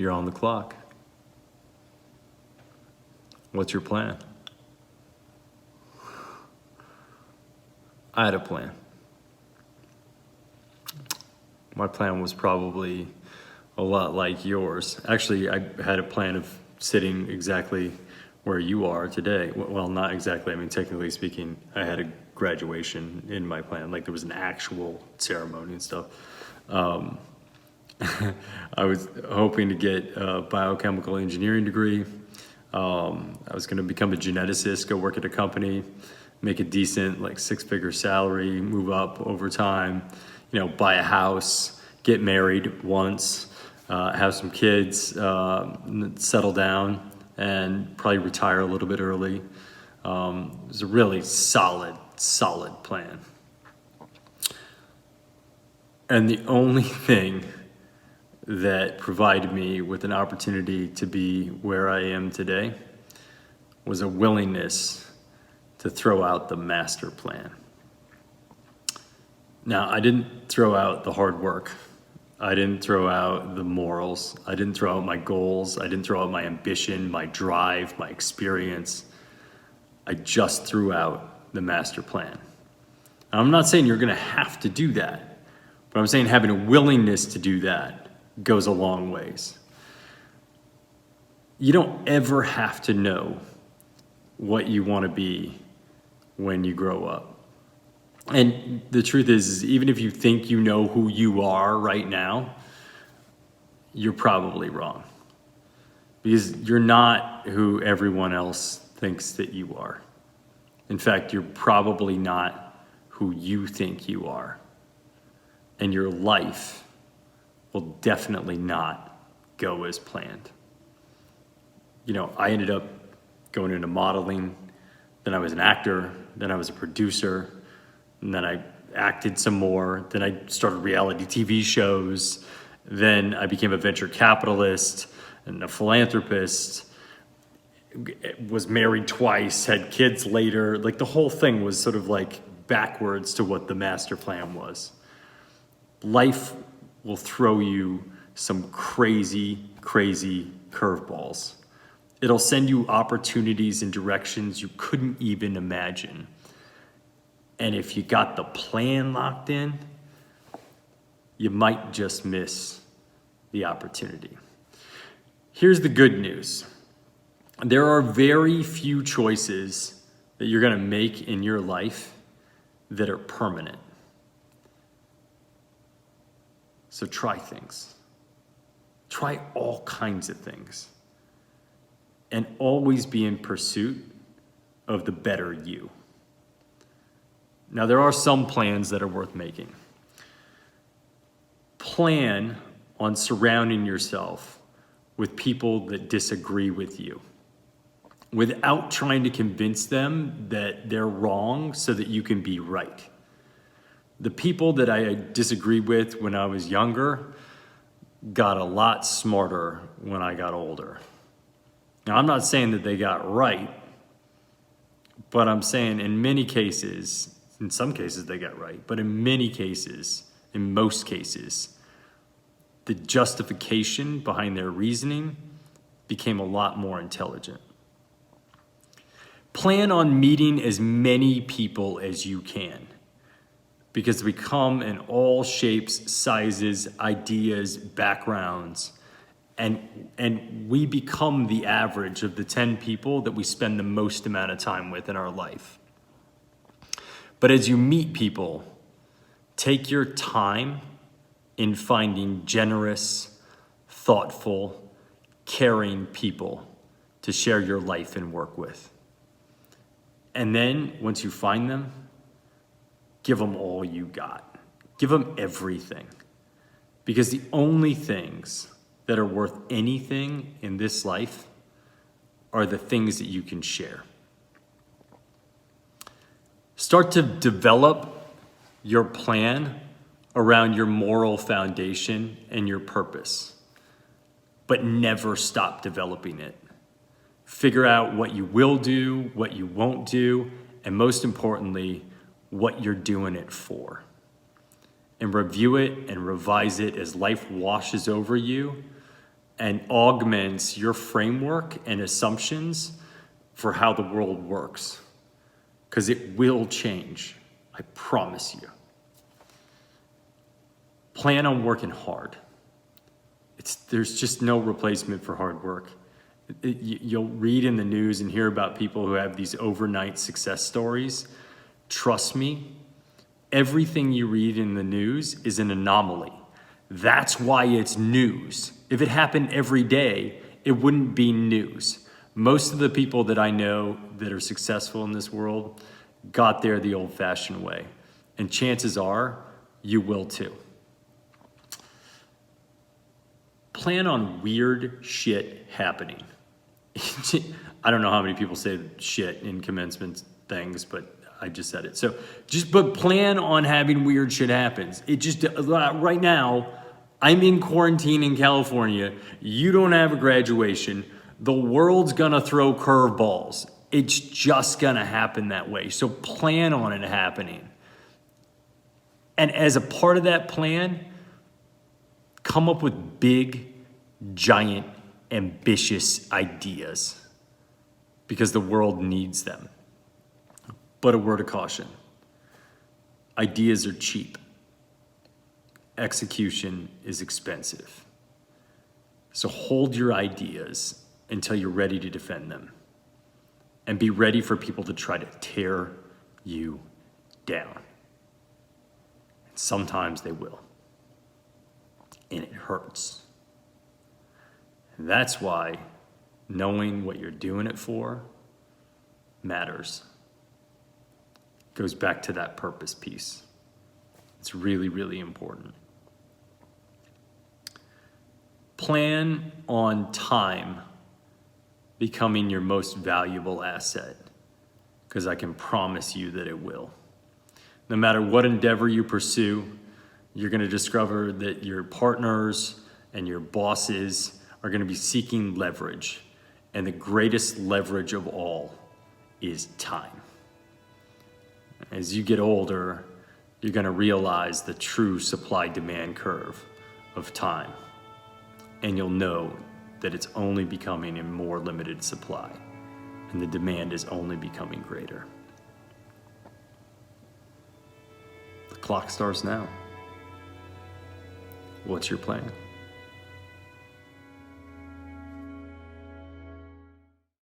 You're on the clock. What's your plan? I had a plan. My plan was probably a lot like yours. Actually, I had a plan of sitting exactly where you are today. Well, not exactly. I mean, technically speaking, I had a graduation in my plan. Like there was an actual ceremony and stuff. I was hoping to get a biochemical engineering degree. I was going to become a geneticist, go work at a company, make a decent like 6-figure salary, move up over time, buy a house, get married once, have some kids, settle down, and probably retire a little bit early. It was a really solid plan. And the only thing that provided me with an opportunity to be where I am today was a willingness to throw out the master plan. Now, I didn't throw out the hard work. I didn't throw out the morals. I didn't throw out my goals. I didn't throw out my ambition, my drive, my experience. I just threw out the master plan. And I'm not saying you're gonna have to do that, but I'm saying having a willingness to do that goes a long ways. You don't ever have to know what you want to be when you grow up. And the truth is even if you think you know who you are right now, you're probably wrong. Because you're not who everyone else thinks that you are. In fact, you're probably not who you think you are. And your life will definitely not go as planned. I ended up going into modeling, then I was an actor, then I was a producer, and then I acted some more, then I started reality TV shows, then I became a venture capitalist and a philanthropist, was married twice, had kids later. Like the whole thing was sort of like backwards to what the master plan was. Life will throw you some crazy curveballs. It'll send you opportunities in directions you couldn't even imagine. And if you got the plan locked in, you might just miss the opportunity. Here's the good news. There are very few choices that you're gonna make in your life that are permanent. So try things. Try all kinds of things. And always be in pursuit of the better you. Now, there are some plans that are worth making. Plan on surrounding yourself with people that disagree with you without trying to convince them that they're wrong so that you can be right. The people that I disagreed with when I was younger got a lot smarter when I got older. Now, I'm not saying that they got right, but I'm saying in many cases, in some cases they got right, but in many cases, in most cases, the justification behind their reasoning became a lot more intelligent. Plan on meeting as many people as you can, because we come in all shapes, sizes, ideas, backgrounds, and we become the average of the 10 people that we spend the most amount of time with in our life. But as you meet people, take your time in finding generous, thoughtful, caring people to share your life and work with. And then once you find them, give them all you got. Give them everything. Because the only things that are worth anything in this life are the things that you can share. Start to develop your plan around your moral foundation and your purpose, but never stop developing it. Figure out what you will do, what you won't do, and most importantly, what you're doing it for. And review it and revise it as life washes over you and augments your framework and assumptions for how the world works. Because it will change, I promise you. Plan on working hard. There's just no replacement for hard work. You'll read in the news and hear about people who have these overnight success stories. Trust me, everything you read in the news is an anomaly. That's why it's news. If it happened every day, it wouldn't be news. Most of the people that I know that are successful in this world got there the old-fashioned way. And chances are, you will too. Plan on weird shit happening. I don't know how many people say shit in commencement things, but I just said it. So but plan on having weird shit happens. Right now, I'm in quarantine in California. You don't have a graduation. The world's gonna throw curveballs. It's just gonna happen that way. So plan on it happening. And as a part of that plan, come up with big, giant, ambitious ideas because the world needs them. But a word of caution, ideas are cheap. Execution is expensive. So hold your ideas until you're ready to defend them. And be ready for people to try to tear you down. And sometimes they will. And it hurts. And that's why knowing what you're doing it for matters. It goes back to that purpose piece. It's really, really important. Plan on time becoming your most valuable asset, because I can promise you that it will. No matter what endeavor you pursue, you're going to discover that your partners and your bosses are going to be seeking leverage. And the greatest leverage of all is time. As you get older, you're going to realize the true supply-demand curve of time. And you'll know that it's only becoming in more limited supply, and the demand is only becoming greater. The clock starts now. What's your plan?